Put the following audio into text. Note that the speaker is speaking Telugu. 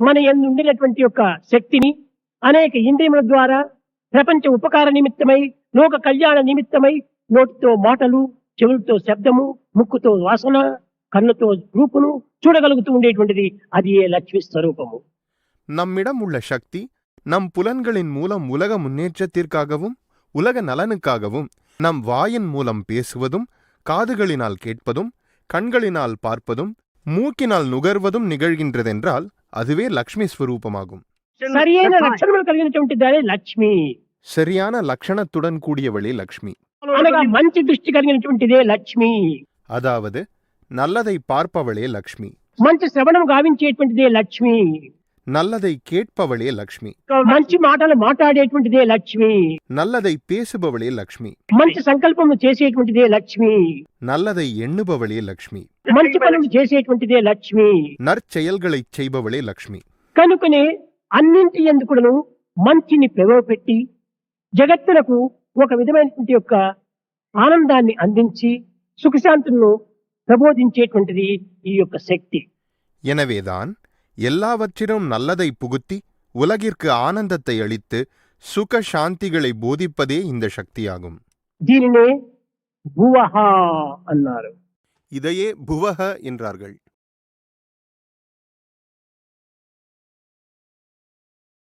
మన యందు ఉండినటువంటి యొక్క శక్తిని అనేక ఇంద్రియముల ద్వారా ప్రపంచ ఉపకార నిమిత్తమై, లోక కళ్యాణ నిమిత్తమై, నోటితో మాటలు, చెవులతో శబ్దము, ముక్కుతో వాసన, కన్నుతో రూపును చూడగలుగుతూ ఉండేటువంటిది అది ఏ లక్ష్మి స్వరూపము. நம்மிடம் உள்ள சக்தி நம் புலன்களின் மூலம் உலக முன்னேற்றத்திற்காகவும் உலக நலனுக்காகவும் நம் வாயின் மூலம் பேசுவதும், காதுகளினால் கேட்பதும், கண்களினால் பார்ப்பதும், மூக்கினால் நுகர்வதும் நிகழ்கின்றதென்றால் அதுவே லக்ஷ்மி ஸ்வரூபமாகும். సరియైన లక్షణములు కలిగినటువంటి దానే లక్ష్మి. சரியான லக்ஷணத்துடன் கூடியவளே லக்ஷ்மி. అనగా మంచి దృష్టి కలిగినటువంటిదే లక్ష్మి. அதாவது நல்லதை பார்ப்பவளே லக்ஷ்மி. మంచి శ్రవణం గావించేటువంటిదే లక్ష్మి. நல்லதை கேட்பவளே லக்ஷ்மி. మంచి మాటలు మాట్లాడేటువంటిదే లక్ష్మి. நல்லதை பேசுபவளே லக்ஷ்మి. మంచి సంకల్పము చేసేటువంటిదే లక్ష్మి. நல்லதை எண்ணுபவளே லக்ஷ்మి. మంచి పనులు చేసేటువంటిదే లక్ష్మి. நற்செயல்களைச் செய்பவளே லக்ஷ்మి. కనుకనే అన్నింటి ఎందుకును మంచిని ప్రవేశపెట్టి జగత్తులకు ఒక విధమైనటువంటి యొక్క ఆనందాన్ని అందించి సుఖశాంతులను ప్రబోధించేటువంటిది ఈ యొక్క శక్తి. எனவேதான் எல்லாவற்றிலும் நல்லதை புகுத்தி உலகிற்கு ஆனந்தத்தை அளித்து சுக சாந்திகளை போதிப்பதே இந்த சக்தியாகும். దీనినే భువః అన్నారు. இதையே புவஹ என்றார்கள்.